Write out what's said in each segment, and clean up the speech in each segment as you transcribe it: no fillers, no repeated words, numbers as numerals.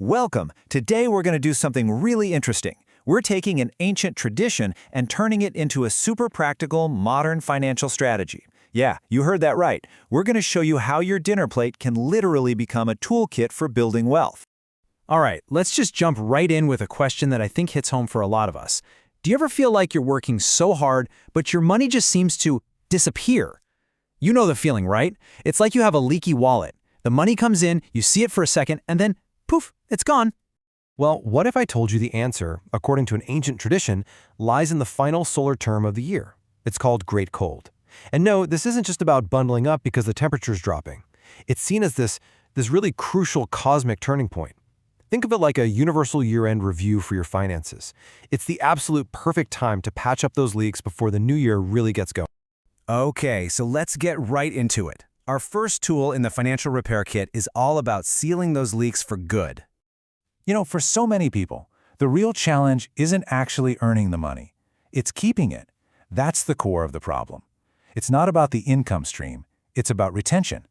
Welcome. Today we're going to do something really interesting. We're taking an ancient tradition and turning it into a super practical, modern financial strategy. Yeah, you heard that right. We're going to show you how your dinner plate can literally become a toolkit for building wealth. All right, let's just jump right in with a question that I think hits home for a lot of us. Do you ever feel like you're working so hard, but your money just seems to disappear? You know the feeling, right? It's like you have a leaky wallet. The money comes in, you see it for a second, and then, poof, it's gone. Well, what if I told you the answer, according to an ancient tradition, lies in the final solar term of the year? It's called Great Cold. And no, this isn't just about bundling up because the temperature's dropping. It's seen as this really crucial cosmic turning point. Think of it like a universal year-end review for your finances. It's the absolute perfect time to patch up those leaks before the new year really gets going. Okay, so let's get right into it. Our first tool in the financial repair kit is all about sealing those leaks for good. You know, for so many people, the real challenge isn't actually earning the money. It's keeping it. That's the core of the problem. It's not about the income stream. It's about retention.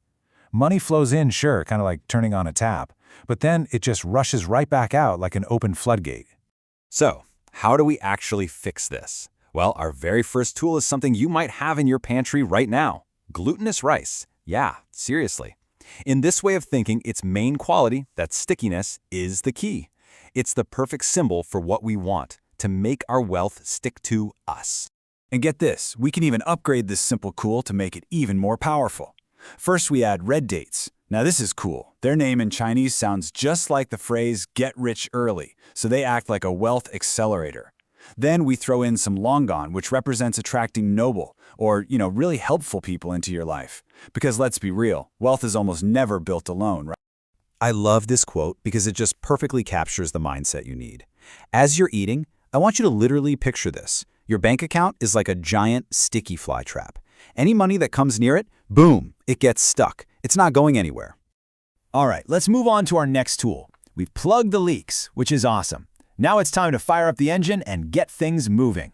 Money flows in, sure, kind of like turning on a tap, but then it just rushes right back out like an open floodgate. So, how do we actually fix this? Well, our very first tool is something you might have in your pantry right now. Glutinous rice. Yeah, seriously. In this way of thinking, its main quality, that stickiness, is the key. It's the perfect symbol for what we want, to make our wealth stick to us. And get this, we can even upgrade this simple tool to make it even more powerful. First, we add red dates. Now this is cool. Their name in Chinese sounds just like the phrase get rich early, so they act like a wealth accelerator. Then we throw in some longan, which represents attracting noble or, really helpful people into your life. Because let's be real, wealth is almost never built alone, right? I love this quote because it just perfectly captures the mindset you need. As you're eating, I want you to literally picture this. Your bank account is like a giant sticky fly trap. Any money that comes near it, boom, it gets stuck. It's not going anywhere. All right, let's move on to our next tool. We've plugged the leaks, which is awesome. Now it's time to fire up the engine and get things moving.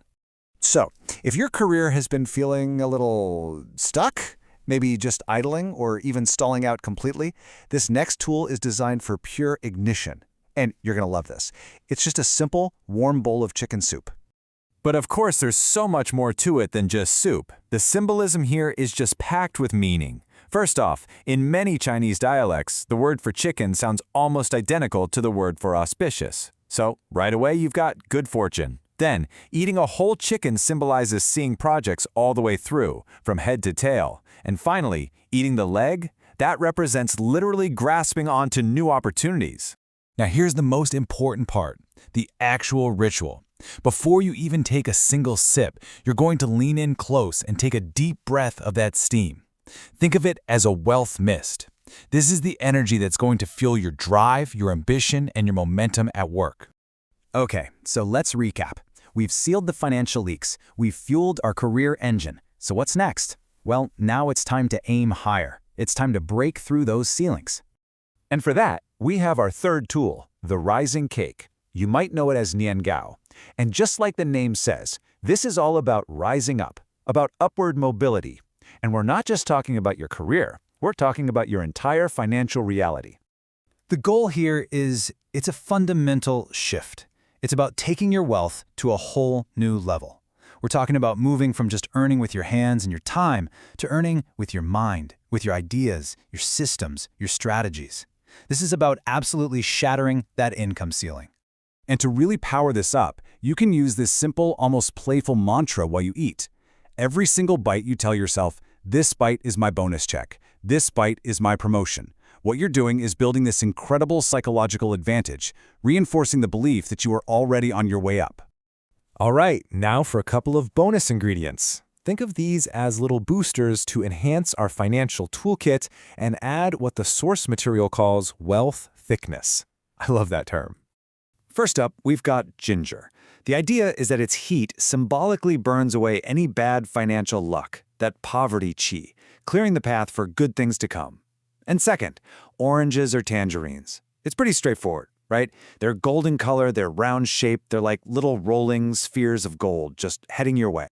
So, if your career has been feeling a little stuck, maybe just idling or even stalling out completely, this next tool is designed for pure ignition. And you're going to love this. It's just a simple, warm bowl of chicken soup. But of course, there's so much more to it than just soup. The symbolism here is just packed with meaning. First off, in many Chinese dialects, the word for chicken sounds almost identical to the word for auspicious. So, right away, you've got good fortune. Then, eating a whole chicken symbolizes seeing projects all the way through, from head to tail. And finally, eating the leg, that represents literally grasping onto new opportunities. Now here's the most important part, the actual ritual. Before you even take a single sip, you're going to lean in close and take a deep breath of that steam. Think of it as a wealth mist. This is the energy that's going to fuel your drive, your ambition, and your momentum at work. Okay, so let's recap. We've sealed the financial leaks. We've fueled our career engine. So what's next? Well, now it's time to aim higher. It's time to break through those ceilings. And for that, we have our third tool, the rising cake. You might know it as Nian Gao. And just like the name says, this is all about rising up, about upward mobility. And we're not just talking about your career. We're talking about your entire financial reality. The goal here is, it's a fundamental shift. It's about taking your wealth to a whole new level. We're talking about moving from just earning with your hands and your time to earning with your mind, with your ideas, your systems, your strategies. This is about absolutely shattering that income ceiling. And to really power this up, you can use this simple, almost playful mantra while you eat. Every single bite you tell yourself, this bite is my bonus check. This bite is my promotion. What you're doing is building this incredible psychological advantage, reinforcing the belief that you are already on your way up. All right, now for a couple of bonus ingredients. Think of these as little boosters to enhance our financial toolkit and add what the source material calls wealth thickness. I love that term. First up, we've got ginger. The idea is that its heat symbolically burns away any bad financial luck, that poverty chi, clearing the path for good things to come. And second, oranges or tangerines. It's pretty straightforward, right? They're golden color, they're round shaped, they're like little rolling spheres of gold just heading your way.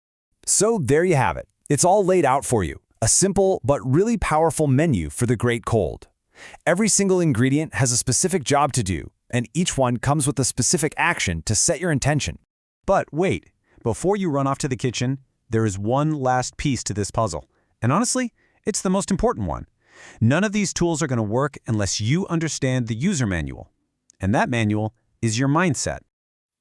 So there you have it. It's all laid out for you. A simple but really powerful menu for the Great Cold. Every single ingredient has a specific job to do, and each one comes with a specific action to set your intention. But wait, before you run off to the kitchen, there is one last piece to this puzzle. And honestly, it's the most important one. None of these tools are going to work unless you understand the user manual. And that manual is your mindset.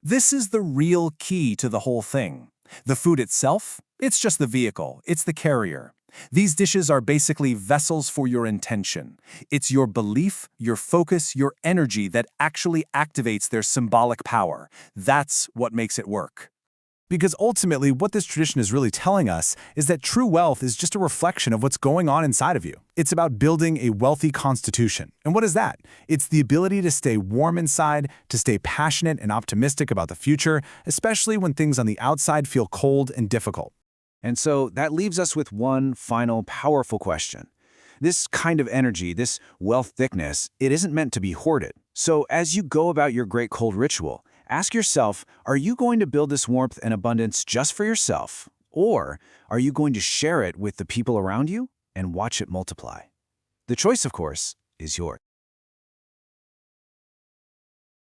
This is the real key to the whole thing. The food itself, it's just the vehicle, it's the carrier. These dishes are basically vessels for your intention. It's your belief, your focus, your energy that actually activates their symbolic power. That's what makes it work. Because ultimately, what this tradition is really telling us is that true wealth is just a reflection of what's going on inside of you. It's about building a wealthy constitution. And what is that? It's the ability to stay warm inside, to stay passionate and optimistic about the future, especially when things on the outside feel cold and difficult. And so that leaves us with one final powerful question. This kind of energy, this wealth thickness, it isn't meant to be hoarded. So as you go about your great cold ritual, ask yourself, are you going to build this warmth and abundance just for yourself? Or are you going to share it with the people around you and watch it multiply? The choice, of course, is yours.